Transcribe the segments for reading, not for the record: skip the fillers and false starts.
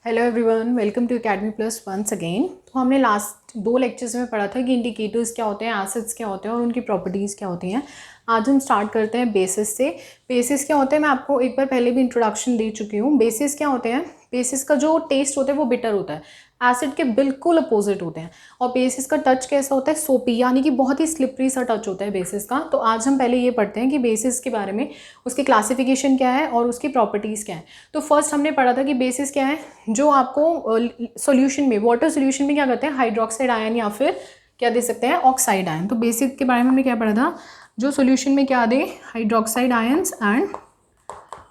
Hello everyone, welcome to Academy Plus once again. तो हमने last 2 lectures में पढ़ा था कि इंडिकेटर्स क्या होते हैं, एसिड्स क्या होते हैं और उनकी प्रॉपर्टीज़ क्या होती हैं। आज हम स्टार्ट करते हैं बेसिस से। बेसिस क्या होते हैं, मैं आपको एक बार पहले भी इंट्रोडक्शन दे चुकी हूँ। बेसिस क्या होते हैं, बेसिस का जो टेस्ट होता है वो बिटर होता है, एसिड के बिल्कुल अपोजिट होते हैं। और बेसिस का टच कैसा होता है, सोपी, यानी कि बहुत ही स्लिपरी सा टच होता है बेसिस का। तो आज हम पहले ये पढ़ते हैं कि बेसिस के बारे में, उसकी क्लासिफिकेशन क्या है और उसकी प्रॉपर्टीज़ क्या है। तो फर्स्ट हमने पढ़ा था कि बेसिस क्या है, जो आपको सॉल्यूशन में, वाटर सॉल्यूशन में क्या करते हैं, हाइड्रोक्साइड आयन या फिर क्या दे सकते हैं, ऑक्साइड आयन। तो बेसिक के बारे में हमने क्या पढ़ा था, जो सॉल्यूशन में क्या दे, hydroxide ions and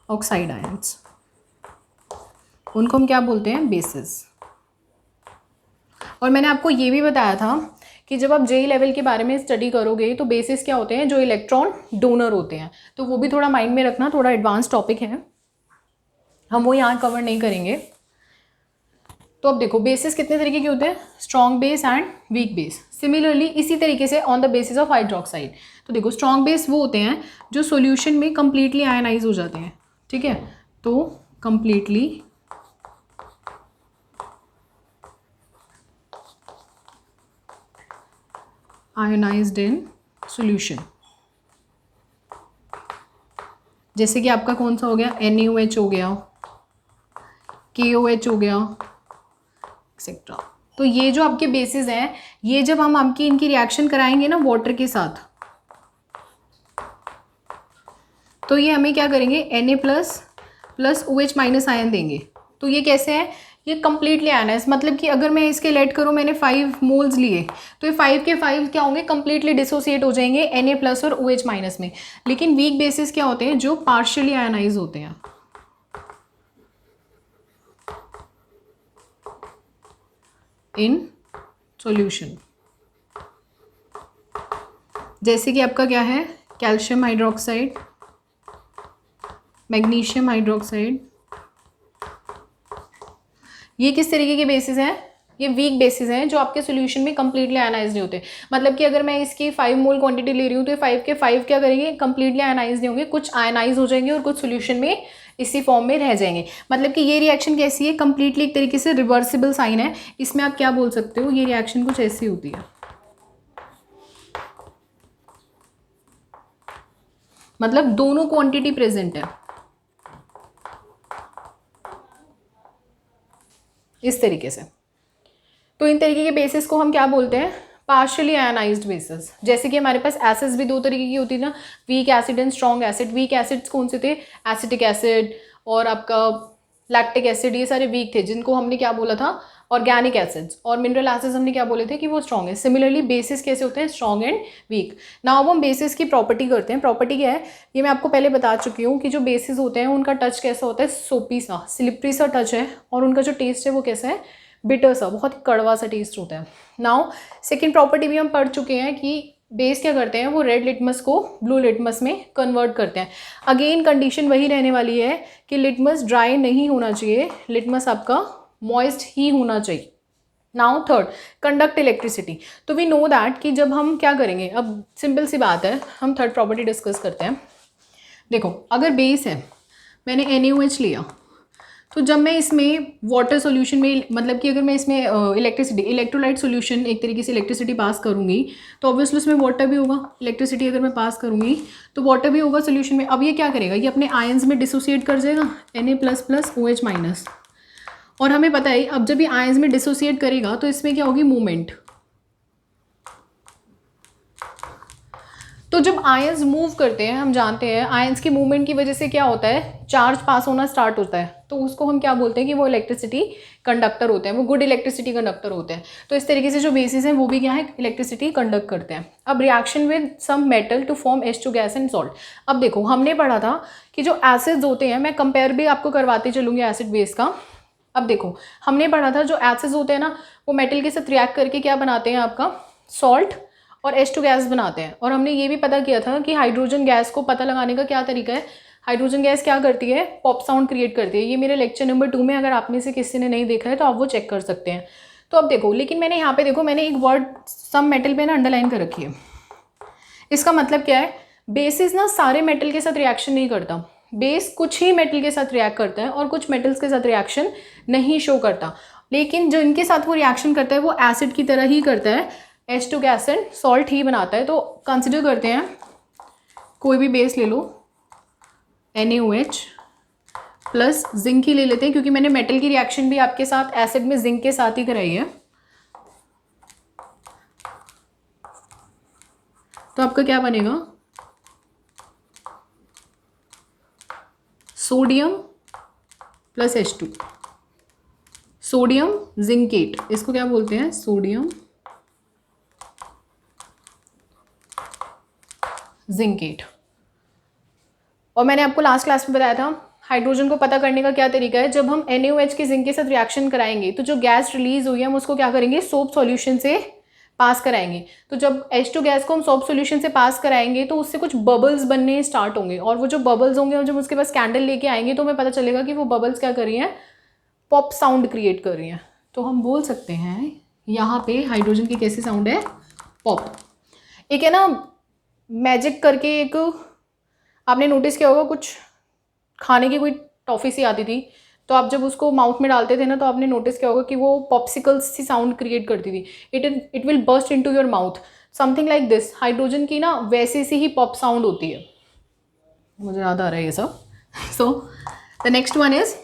oxide ions, उनको हम क्या बोलते हैं, बेसिस। और मैंने आपको ये भी बताया था कि जब आप जेई लेवल के बारे में स्टडी करोगे तो बेसिस क्या होते हैं, जो इलेक्ट्रॉन डोनर होते हैं। तो वो भी थोड़ा माइंड में रखना, थोड़ा एडवांस टॉपिक है, हम वो यहाँ कवर नहीं करेंगे। तो अब देखो बेसिस कितने तरीके के होते हैं, strong base and weak base. Similarly इसी तरीके से on the basis of hydroxide, तो देखो स्ट्रॉन्ग बेस वो होते हैं जो सॉल्यूशन में कंप्लीटली आयनाइज हो जाते हैं, ठीक है। तो कंप्लीटली आयनाइज्ड इन सॉल्यूशन, जैसे कि आपका कौन सा हो गया, NaOH हो गया, KOH हो गया, एक्सेट्रा। तो ये जो आपके बेसिस हैं, ये जब हम आपकी इनकी रिएक्शन कराएंगे ना वाटर के साथ, तो ये हमें क्या करेंगे, Na plus OH minus ion देंगे। तो ये कैसे है, ये कंप्लीटली आयनाइज, मतलब कि अगर मैं इसके लेट करूँ, मैंने 5 मोल्स लिए तो ये 5 के 5 क्या होंगे, कंप्लीटली डिसोसिएट हो जाएंगे Na प्लस और OH माइनस में। लेकिन वीक बेसिस क्या होते हैं, जो पार्शियली आयनाइज होते हैं इन सॉल्यूशन। जैसे कि आपका क्या है, कैल्शियम हाइड्रोक्साइड, मैग्नीशियम हाइड्रोक्साइड, ये किस तरीके के बेसिस हैं, ये वीक बेसिस हैं जो आपके सॉल्यूशन में कंप्लीटली आयनाइज नहीं होते। मतलब कि अगर मैं इसकी 5 मोल क्वांटिटी ले रही हूँ तो 5 के 5 क्या करेंगे, कंप्लीटली आयनाइज नहीं होंगे, कुछ आयनाइज हो जाएंगे और कुछ सॉल्यूशन में इसी फॉर्म में रह जाएंगे। मतलब कि ये रिएक्शन कैसी है, कंप्लीटली एक तरीके से रिवर्सिबल साइन है। इसमें आप क्या बोल सकते हो, ये रिएक्शन कुछ ऐसी होती है, मतलब दोनों क्वांटिटी प्रेजेंट है इस तरीके से। तो इन तरीके के बेसिस को हम क्या बोलते हैं, पार्शियली आयनाइज्ड बेसिस। जैसे कि हमारे पास एसिड्स भी 2 तरीके की होती है ना, weak acid and strong acid. Weak acids कौन से थे, एसिटिक एसिड और आपका लैक्टिक एसिड, ये सारे वीक थे, जिनको हमने क्या बोला था, ऑर्गेनिक एसिड्स। और मिनरल एसिड्स हमने क्या बोले थे कि वो स्ट्रॉन्ग है। सिमिलरली बेसिस कैसे होते हैं, स्ट्रॉन्ग एंड वीक। नाउ अब हम बेसिस की प्रॉपर्टी करते हैं। प्रॉपर्टी क्या है, ये मैं आपको पहले बता चुकी हूँ कि जो बेसिस होते हैं उनका टच कैसा होता है, सोपी सा, स्लिपरी सा टच है, और उनका जो टेस्ट है वो कैसा है, बिटर सा, बहुत कड़वा सा टेस्ट होता है। नाउ सेकेंड प्रॉपर्टी भी हम पढ़ चुके हैं कि बेस क्या करते हैं, वो रेड लिटमस को ब्लू लिटमस में कन्वर्ट करते हैं। अगेन कंडीशन वही रहने वाली है कि लिटमस ड्राई नहीं होना चाहिए, लिटमस आपका मॉइस्ट ही होना चाहिए। Now third, conduct electricity. तो वी नो दैट कि जब हम क्या करेंगे, अब सिंपल सी बात है, हम थर्ड प्रॉपर्टी डिस्कस करते हैं। देखो अगर बेस है, मैंने NaOH लिया, तो जब मैं इसमें वाटर सॉल्यूशन में, मतलब कि अगर मैं इसमें इलेक्ट्रिसिटी, इलेक्ट्रोलाइट सॉल्यूशन, एक तरीके से इलेक्ट्रिसिटी पास करूँगी, तो ऑब्वियसली उसमें वाटर भी होगा। इलेक्ट्रिसिटी अगर मैं पास करूँगी तो वाटर भी होगा सॉल्यूशन में। अब ये क्या करेगा, ये अपने आयंस में डिसोसिएट कर जाएगा, Na प्लस OH माइनस। और हमें पता है अब जब ये आयंस में डिसोसिएट करेगा तो इसमें क्या होगी, मूवमेंट। तो जब आयंस मूव करते हैं, हम जानते हैं आयंस की मूवमेंट की वजह से क्या होता है, चार्ज पास होना स्टार्ट होता है। तो उसको हम क्या बोलते हैं कि वो इलेक्ट्रिसिटी कंडक्टर होते हैं, वो गुड इलेक्ट्रिसिटी कंडक्टर होते हैं। तो इस तरीके से जो बेसिस हैं वो भी क्या है, इलेक्ट्रिसिटी कंडक्ट करते हैं। अब reaction with some metal to form H2 gas and salt. अब देखो हमने पढ़ा था कि जो एसिड्स होते हैं, मैं कंपेयर भी आपको करवाती चलूँगी एसिड बेस का। अब देखो हमने पढ़ा था जो एसिड्स होते हैं ना, वो मेटल के साथ रिएक्ट करके क्या बनाते हैं, आपका सॉल्ट और H2 गैस बनाते हैं। और हमने ये भी पता किया था कि हाइड्रोजन गैस को पता लगाने का क्या तरीका है, हाइड्रोजन गैस क्या करती है, पॉप साउंड क्रिएट करती है। ये मेरे लेक्चर नंबर 2 में, अगर आप में से किसी ने नहीं देखा है तो आप वो चेक कर सकते हैं। तो अब देखो, लेकिन मैंने यहाँ पे देखो, मैंने एक वर्ड सम मेटल पे ना अंडरलाइन कर रखी है। इसका मतलब क्या है, बेसिस ना सारे मेटल के साथ रिएक्शन नहीं करता। बेस कुछ ही मेटल के साथ रिएक्ट करता है और कुछ मेटल्स के साथ रिएक्शन नहीं शो करता, लेकिन जो इनके साथ वो रिएक्शन करता है वो एसिड की तरह ही करता है, H2 का एसिड सॉल्ट ही बनाता है। तो कंसिडर करते हैं कोई भी बेस ले लो, NaOH प्लस जिंक ही ले लेते हैं, क्योंकि मैंने मेटल की रिएक्शन भी आपके साथ एसिड में जिंक के साथ ही कराई है। तो आपका क्या बनेगा, sodium plus H2, sodium zincate, इसको क्या बोलते हैं, सोडियम जिंकेट। और मैंने आपको लास्ट क्लास में बताया था हाइड्रोजन को पता करने का क्या तरीका है, जब हम NaOH के जिंक के साथ रिएक्शन कराएंगे तो जो गैस रिलीज हुई है हम उसको क्या करेंगे, सोप सॉल्यूशन से पास कराएंगे। तो जब H2 गैस को हम सोप सॉल्यूशन से पास कराएंगे तो उससे कुछ बबल्स बनने स्टार्ट होंगे, और वो जो बबल्स होंगे और जब उसके पास कैंडल लेके आएंगे तो हमें पता चलेगा कि वो बबल्स क्या कर रही हैं, पॉप साउंड क्रिएट कर रही हैं। तो हम बोल सकते हैं यहाँ पे हाइड्रोजन की कैसी साउंड है, पॉप। एक है ना मैजिक करके, एक आपने नोटिस किया होगा, कुछ खाने की कोई टॉफ़ी सी आती थी, तो आप जब उसको माउथ में डालते थे ना तो आपने नोटिस किया होगा कि वो पॉप्सिकल्स सी साउंड क्रिएट करती थी, it will burst into your mouth, something like this. Hydrogen की ना वैसे सी ही पॉप साउंड होती है, मुझे याद आ रहा है ये सब। So the next one is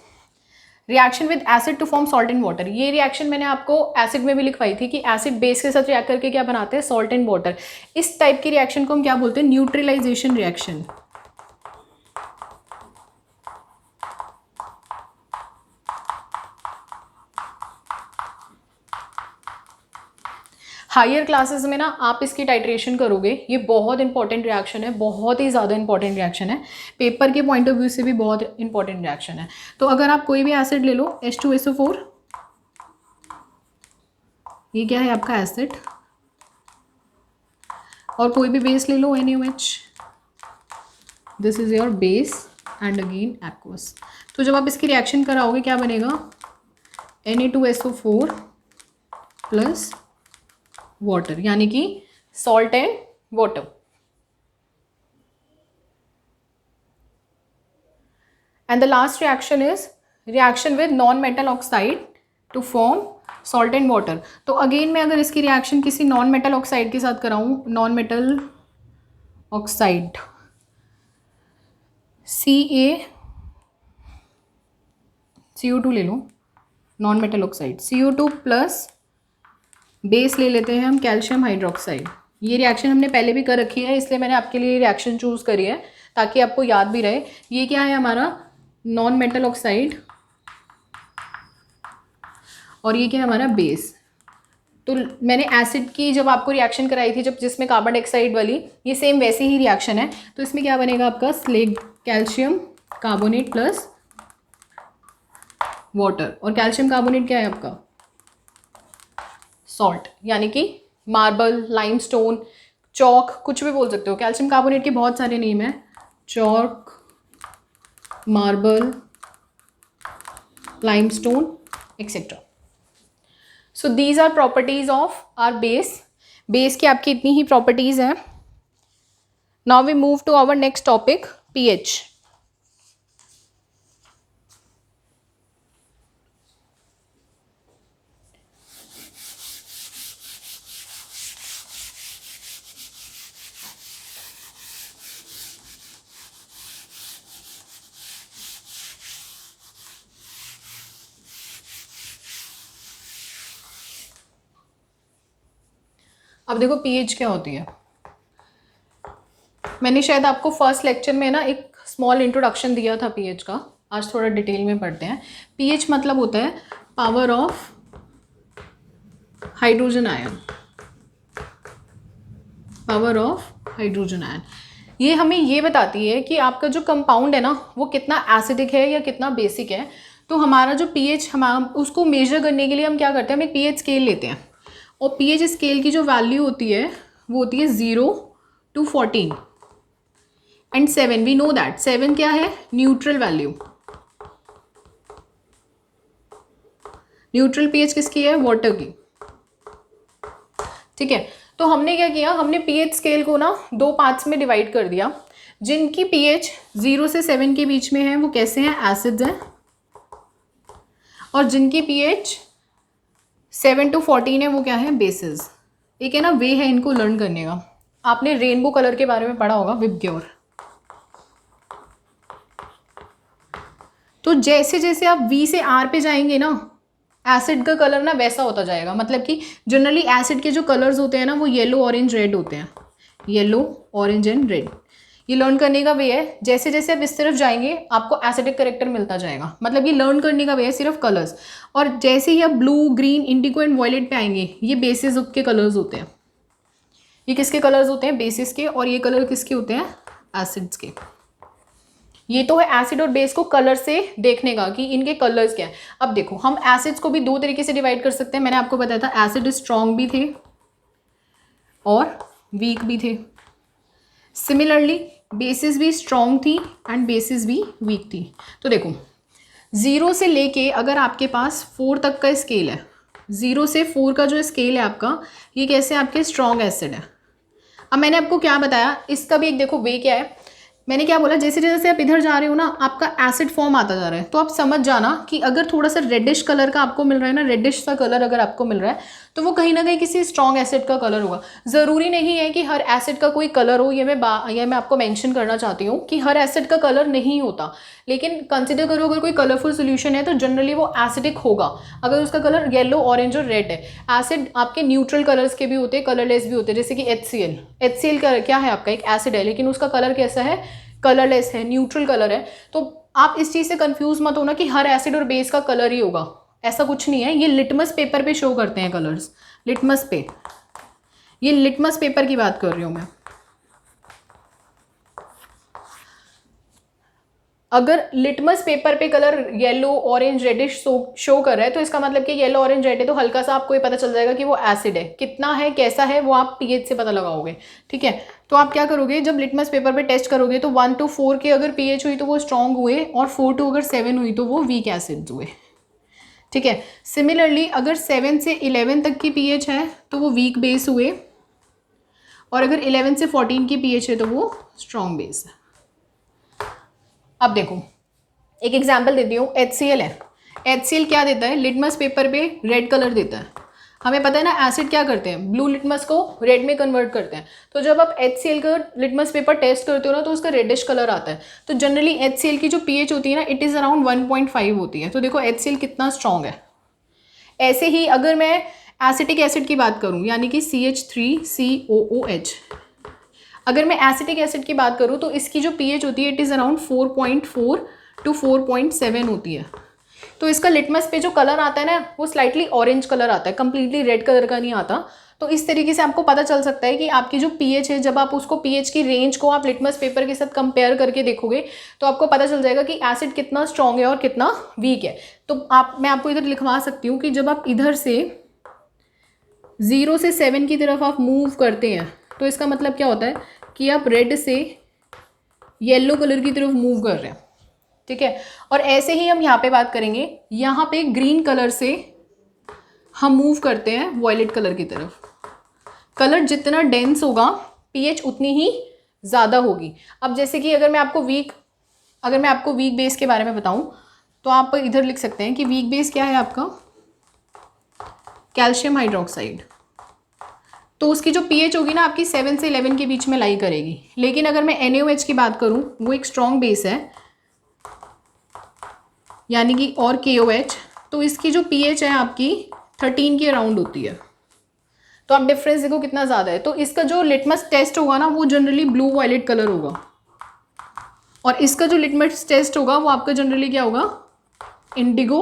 reaction with acid to form salt and water. ये रिएक्शन मैंने आपको एसिड में भी लिखवाई थी कि एसिड बेस के साथ रिएक्ट करके क्या बनाते हैं, सॉल्ट एंड वाटर। इस टाइप की रिएक्शन को हम क्या बोलते हैं, न्यूट्रलाइजेशन रिएक्शन। हायर क्लासेस में ना आप इसकी टाइट्रेशन करोगे, ये बहुत इंपॉर्टेंट रिएक्शन है, बहुत ही ज़्यादा इंपॉर्टेंट रिएक्शन है, पेपर के पॉइंट ऑफ व्यू से भी बहुत इंपॉर्टेंट रिएक्शन है। तो अगर आप कोई भी एसिड ले लो, H2SO4, ये क्या है आपका एसिड, और कोई भी बेस ले लो NaOH, this is your base and again aqueous. तो जब आप इसकी रिएक्शन कराओगे क्या बनेगा, Na2SO4 प्लस वाटर, यानी कि salt and water. And the last reaction is reaction with non metal oxide to form salt and water. तो अगेन मैं अगर इसकी रिएक्शन किसी नॉन मेटल ऑक्साइड के साथ कराऊं, नॉन मेटल ऑक्साइड CO2 ले लो, non metal oxide CO2 plus base ले लेते हैं हम कैल्शियम हाइड्रोक्साइड। ये रिएक्शन हमने पहले भी कर रखी है, इसलिए मैंने आपके लिए रिएक्शन चूज़ करी है ताकि आपको याद भी रहे। ये क्या है हमारा नॉन मेटल ऑक्साइड, और ये क्या है हमारा बेस। तो मैंने एसिड की जब आपको रिएक्शन कराई थी, जब जिसमें कार्बन डाइऑक्साइड वाली, ये सेम वैसे ही रिएक्शन है। तो इसमें क्या बनेगा आपका, slag calcium carbonate plus water, और कैल्शियम कार्बोनेट क्या है आपका, सॉल्ट, यानी कि मार्बल, लाइमस्टोन, चौक, कुछ भी बोल सकते हो। कैल्शियम कार्बोनेट के बहुत सारे नेम हैं, chalk, marble, limestone etcetera. So these are properties of our base. Base की आपकी इतनी ही प्रॉपर्टीज हैं। Now we move to our next topic, pH। अब देखो pH क्या होती है। मैंने शायद आपको फर्स्ट लेक्चर में ना एक स्मॉल इंट्रोडक्शन दिया था pH का, आज थोड़ा डिटेल में पढ़ते हैं। pH मतलब होता है power of hydrogen ion, power of hydrogen ion. ये हमें ये बताती है कि आपका जो कंपाउंड है ना वो कितना एसिडिक है या कितना बेसिक है। तो हमारा जो pH, हम उसको मेजर करने के लिए हम क्या करते हैं, हम एक pH स्केल लेते हैं, और pH स्केल की जो वैल्यू होती है वो होती है 0 to 14 and 7। We know that 7 क्या है, न्यूट्रल वैल्यू। न्यूट्रल pH किसकी है, वाटर की। ठीक है, तो हमने क्या किया, हमने pH स्केल को ना 2 पार्ट्स में डिवाइड कर दिया। जिनकी pH 0 से 7 के बीच में है वो कैसे हैं, एसिड्स हैं, और जिनकी pH 7 to 14 है वो क्या है, बेसिस। एक है ना वे है इनको लर्न करने का। आपने रेनबो कलर के बारे में पढ़ा होगा, विबग्योर। तो जैसे जैसे आप V से R पे जाएंगे ना, एसिड का कलर ना वैसा होता जाएगा। मतलब कि जनरली एसिड के जो कलर्स होते हैं ना वो येलो, ऑरेंज, रेड होते हैं। येलो, ऑरेंज एंड रेड, ये लर्न करने का वे है। जैसे जैसे आप इस तरफ जाएंगे आपको एसिडिक करेक्टर मिलता जाएगा। मतलब ये लर्न करने का वे है सिर्फ कलर्स। और जैसे ही आप blue, green, indigo and violet पे आएंगे, ये बेसिस के कलर्स होते हैं। ये किसके कलर्स होते हैं, बेसिस के। और ये कलर किसके होते हैं, एसिड्स के। ये तो है एसिड और बेस को कलर से देखने का कि इनके कलर्स क्या है। अब देखो, हम एसिड्स को भी दो तरीके से डिवाइड कर सकते हैं। मैंने आपको बताया था एसिड स्ट्रॉन्ग भी थे और वीक भी थे। सिमिलरली बेसिस भी स्ट्रॉन्ग थी एंड बेसिस भी वीक थी। तो देखो 0 से लेके अगर आपके पास 4 तक का स्केल है, 0 से 4 का जो स्केल है आपका, ये कैसे आपके स्ट्रॉन्ग एसिड है। अब मैंने आपको क्या बताया, इसका भी एक देखो वे क्या है। मैंने क्या बोला, जैसे जैसे आप इधर जा रहे हो ना आपका एसिड फॉर्म आता जा रहा है। तो आप समझ जाना कि अगर थोड़ा सा रेडिश कलर का आपको मिल रहा है ना, रेडिश सा कलर अगर आपको मिल रहा है तो वो कहीं ना कहीं किसी स्ट्रॉन्ग एसिड का कलर होगा। ज़रूरी नहीं है कि हर एसिड का कोई कलर हो। ये मैं आपको मेंशन करना चाहती हूँ कि हर एसिड का कलर नहीं होता। लेकिन कंसिडर करो अगर कोई कलरफुल सोल्यूशन है तो जनरली वो एसिडिक होगा अगर उसका कलर येलो, ऑरेंज और रेड है। एसिड आपके न्यूट्रल कलर्स के भी होते हैं, कलरलेस भी होते हैं। जैसे कि HCl, HCl क्या है आपका, एक एसिड है, लेकिन उसका कलर कैसा है, कलरलेस है, न्यूट्रल कलर है। तो आप इस चीज़ से कंफ्यूज मत होना कि हर एसिड और बेस का कलर ही होगा, ऐसा कुछ नहीं है। ये लिटमस पेपर पे शो करते हैं कलर्स, लिटमस पे। ये लिटमस पेपर की बात कर रही हूँ मैं। अगर लिटमस पेपर पे colour yellow, orange, reddish show कर रहा है तो इसका मतलब कि येलो, ऑरेंज, रेड है, तो हल्का सा आपको ये पता चल जाएगा कि वो एसिड है। कितना है, कैसा है, वो आप pH से पता लगाओगे। ठीक है, तो आप क्या करोगे, जब लिटमस पेपर पे टेस्ट करोगे तो 1 to 4 की अगर pH हुई तो वो स्ट्रॉन्ग हुए, और 4 to अगर 7 हुई तो वो वीक एसिड्स हुए। ठीक है, सिमिलरली अगर 7 से 11 तक की pH है तो वो वीक बेस हुए, और अगर 11 से 14 की pH है तो वो स्ट्रॉन्ग बेस है। अब देखो एक एग्जाम्पल देती हूँ, HCl है। HCl क्या देता है, लिटमस पेपर पे रेड कलर देता है। हमें पता है ना एसिड क्या करते हैं, ब्लू लिटमस को रेड में कन्वर्ट करते हैं। तो जब आप HCl का लिटमस पेपर टेस्ट करते हो ना तो उसका रेडिश कलर आता है। तो जनरली HCl की जो pH होती है ना, इट इज़ अराउंड 1.5 होती है। तो देखो HCl कितना स्ट्रॉन्ग है। ऐसे ही अगर मैं एसिटिक एसिड की बात करूँ, यानी कि CH3COOH, अगर मैं एसिटिक एसिड की बात करूँ तो इसकी जो pH होती है इट इज़ अराउंड 4.4 to 4.7 होती है। तो इसका लिटमस पे जो कलर आता है ना वो स्लाइटली ऑरेंज कलर आता है, कंप्लीटली रेड कलर का नहीं आता। तो इस तरीके से आपको पता चल सकता है कि आपकी जो pH है, जब आप उसको pH की रेंज को आप लिटमस पेपर के साथ कंपेयर करके देखोगे तो आपको पता चल जाएगा कि एसिड कितना स्ट्रॉन्ग है और कितना वीक है। तो मैं आपको इधर लिखवा सकती हूँ कि जब आप इधर से 0 से 7 की तरफ आप मूव करते हैं तो इसका मतलब क्या होता है कि आप रेड से येलो कलर की तरफ मूव कर रहे हैं। ठीक है, और ऐसे ही हम यहाँ पे बात करेंगे, यहाँ पे ग्रीन कलर से हम मूव करते हैं वॉयलेट कलर की तरफ। कलर जितना डेंस होगा pH उतनी ही ज़्यादा होगी। अब जैसे कि अगर मैं आपको वीक बेस के बारे में बताऊँ तो आप इधर लिख सकते हैं कि वीक बेस क्या है आपका, कैल्शियम हाइड्रोक्साइड। तो उसकी जो pH होगी ना आपकी 7 से 11 के बीच में लाई करेगी। लेकिन अगर मैं NaOH की बात करूँ, वो एक स्ट्रॉन्ग बेस है, यानी कि और KOH, तो इसकी जो pH है आपकी 13 के अराउंड होती है। तो आप डिफरेंस देखो कितना ज़्यादा है। तो इसका जो लिटमस टेस्ट होगा ना वो जनरली ब्लू वायलेट कलर होगा, और इसका जो लिटमस टेस्ट होगा वो आपका जनरली क्या होगा, Indigo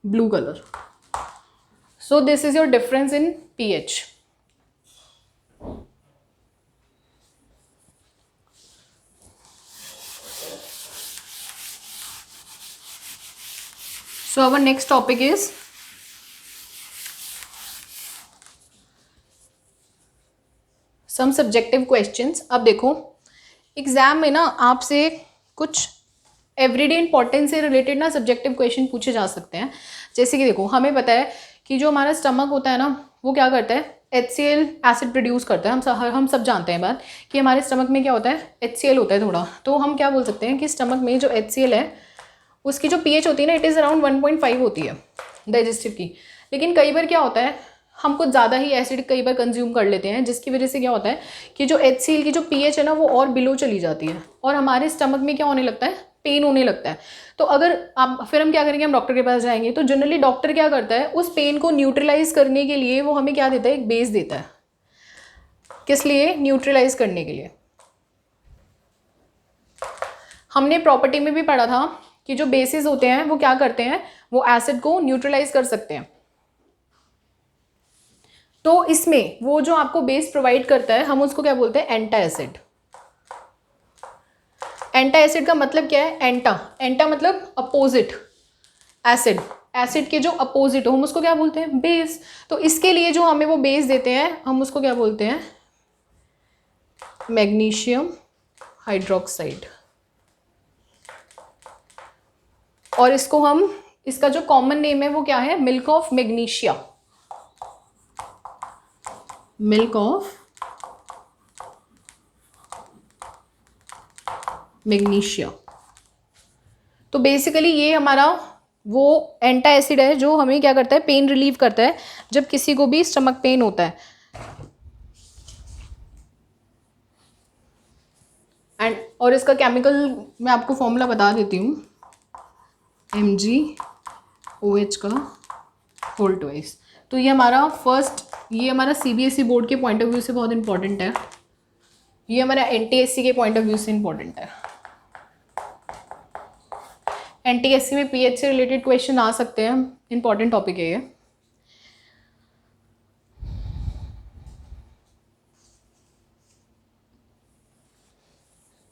blue colour. So this is your difference in pH। So our next topic is some subjective questions। अब देखो एग्जाम में ना आपसे कुछ एवरीडे इंपॉर्टेंस से रिलेटेड ना सब्जेक्टिव क्वेश्चन पूछे जा सकते हैं। जैसे कि देखो हमें पता है कि जो हमारा स्टमक होता है ना वो क्या करता है, HCl एसिड प्रोड्यूस करता है। हम सब जानते हैं बात कि हमारे स्टमक में क्या होता है, HCl होता है थोड़ा। तो हम क्या बोल सकते हैं कि स्टमक में जो HCl है उसकी जो pH होती है ना, इट इज़ अराउंड 1.5 होती है डाइजेस्टिव की। लेकिन कई बार क्या होता है, हम कुछ ज़्यादा ही एसिड कई बार कंज्यूम कर लेते हैं, जिसकी वजह से क्या होता है कि जो HCl की जो pH है ना वो और बिलो चली जाती है और हमारे स्टमक में क्या होने लगता है, पेन होने लगता है। तो अगर आप फिर हम क्या करेंगे, हम डॉक्टर के पास जाएंगे। तो जनरली डॉक्टर क्या करता है, उस पेन को न्यूट्रलाइज करने के लिए वो हमें क्या देता है, एक बेस देता है। किस लिए, न्यूट्रलाइज करने के लिए। हमने प्रॉपर्टी में भी पढ़ा था कि जो बेसिस होते हैं वो क्या करते हैं, वो एसिड को न्यूट्रलाइज कर सकते हैं। तो इसमें वो जो आपको बेस प्रोवाइड करता है हम उसको क्या बोलते हैं, एंटा एसिड। एंटा एसिड का मतलब क्या है, एंटा मतलब अपोजिट, एसिड, एसिड के जो अपोजिट हो हम उसको क्या बोलते हैं, बेस। तो इसके लिए जो हमें वो बेस देते हैं हम उसको क्या बोलते हैं, मैग्नीशियम हाइड्रोक्साइड। और इसको हम, इसका जो कॉमन नेम है वो क्या है, milk of magnesia, milk of magnesia. तो बेसिकली ये हमारा वो एंटा एसिड है जो हमें क्या करता है, पेन रिलीव करता है जब किसी को भी स्टमक पेन होता है। एंड और इसका केमिकल मैं आपको फॉर्मूला बता देती हूँ, MgOH का होल ट्वाइस। तो ये हमारा फर्स्ट, ये हमारा CBSE बोर्ड के पॉइंट ऑफ व्यू से बहुत इंपॉर्टेंट है, ये हमारा NTSC के पॉइंट ऑफ व्यू से इंपॉर्टेंट है। NTSC में pH से रिलेटेड क्वेश्चन आ सकते हैं, इंपॉर्टेंट टॉपिक है ये।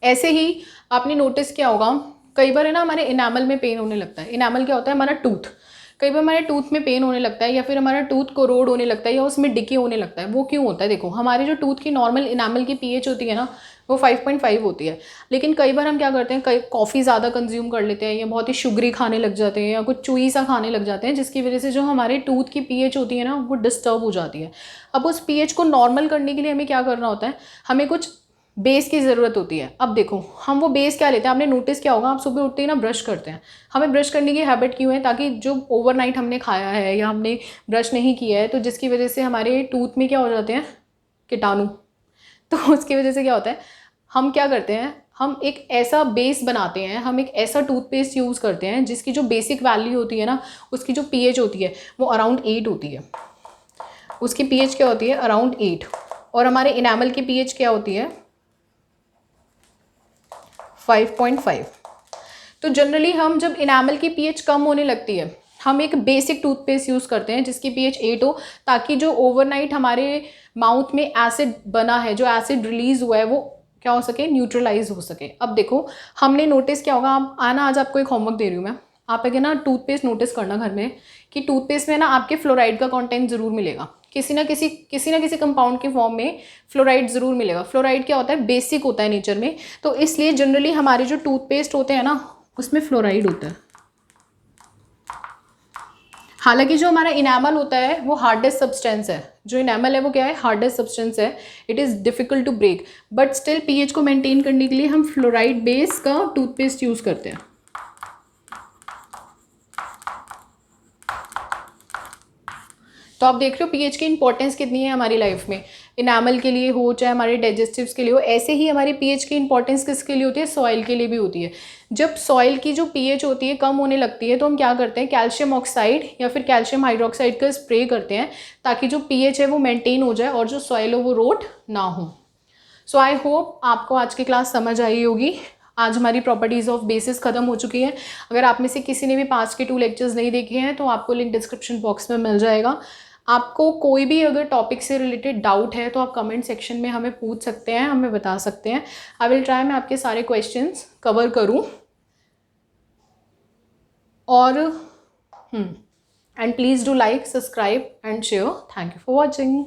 ऐसे ही आपने नोटिस किया होगा कई बार है ना, हमारे इनामल में पेन होने लगता है। इनामल क्या होता है, हमारा टूथ। कई बार हमारे टूथ में पेन होने लगता है या फिर हमारा टूथ कोरोड होने लगता है या उसमें डिके होने लगता है। वो क्यों होता है, देखो हमारी जो टूथ की नॉर्मल इनामल की pH होती है ना वो 5.5 होती है। लेकिन कई बार हम क्या करते हैं, कई कॉफ़ी ज़्यादा कंज्यूम कर लेते हैं या बहुत ही शुगरी खाने लग जाते हैं या कुछ चुई सा खाने लग जाते हैं, जिसकी वजह से जो हमारे टूथ की pH होती है ना वो डिस्टर्ब हो जाती है। अब उस pH को नॉर्मल करने के लिए हमें क्या करना होता है, हमें कुछ बेस की ज़रूरत होती है। अब देखो हम वो बेस क्या लेते हैं, आपने नोटिस किया होगा, आप सुबह उठते ही ना ब्रश करते हैं। हमें ब्रश करने की हैबिट क्यों है, ताकि जो ओवरनाइट हमने खाया है या हमने ब्रश नहीं किया है तो जिसकी वजह से हमारे टूथ में क्या हो जाते हैं, कीटाणु। तो उसकी वजह से क्या होता है, हम क्या करते हैं, हम एक ऐसा बेस बनाते हैं, हम एक ऐसा टूथपेस्ट यूज़ करते हैं जिसकी जो बेसिक वैल्यू होती है ना, उसकी जो pH होती है वो अराउंड 8 होती है। उसकी pH क्या होती है, अराउंड 8। और हमारे इनामल की pH क्या होती है, 5.5। तो जनरली हम जब इनामल की pH कम होने लगती है हम एक बेसिक टूथपेस्ट यूज़ करते हैं जिसकी pH 8 हो, ताकि जो ओवरनाइट हमारे माउथ में एसिड बना है, जो एसिड रिलीज हुआ है वो क्या हो सके, न्यूट्रलाइज हो सके। अब देखो हमने नोटिस किया होगा, आप आना, आज आपको एक होमवर्क दे रही हूँ मैं, आप आगे ना टूथपेस्ट नोटिस करना घर में कि टूथपेस्ट में ना आपके फ्लोराइड का कंटेंट ज़रूर मिलेगा, किसी ना किसी कंपाउंड के फॉर्म में फ्लोराइड ज़रूर मिलेगा। फ्लोराइड क्या होता है, बेसिक होता है नेचर में, तो इसलिए जनरली हमारे जो टूथपेस्ट होते हैं ना उसमें फ्लोराइड होता है। हालांकि जो हमारा इनामल होता है वो हार्डेस्ट सब्सटेंस है, जो इनामल है वो क्या है, हार्डेस्ट सब्सटेंस है, it is difficult to break, but still pH को मेंटेन करने के लिए हम फ्लोराइड बेस का टूथपेस्ट यूज़ करते हैं। तो आप देख रहे हो pH की इंपॉर्टेंस कितनी है हमारी लाइफ में, इनामल के लिए हो चाहे हमारे डाइजेस्टिव्स के लिए हो। ऐसे ही हमारी pH की इंपॉर्टेंस किसके लिए होती है, सॉइल के लिए भी होती है। जब सॉइल की जो pH होती है कम होने लगती है तो हम क्या करते हैं, कैल्शियम ऑक्साइड या फिर कैल्शियम हाइड्रोक्साइड का स्प्रे करते हैं ताकि जो pH है वो मेंटेन हो जाए और जो सॉइल हो वो रोट ना हो। सो आई होप आपको आज की क्लास समझ आई होगी। आज हमारी प्रॉपर्टीज़ ऑफ बेसिस खत्म हो चुकी है। अगर आप में से किसी ने भी 5 के 2 लेक्चर्स नहीं देखे हैं तो आपको लिंक डिस्क्रिप्शन बॉक्स में मिल जाएगा। आपको कोई भी अगर टॉपिक से रिलेटेड डाउट है तो आप कमेंट सेक्शन में हमें पूछ सकते हैं, हमें बता सकते हैं। आई विल ट्राई मैं आपके सारे क्वेश्चंस कवर करूं। और and please do like, subscribe and share. Thank you for watching.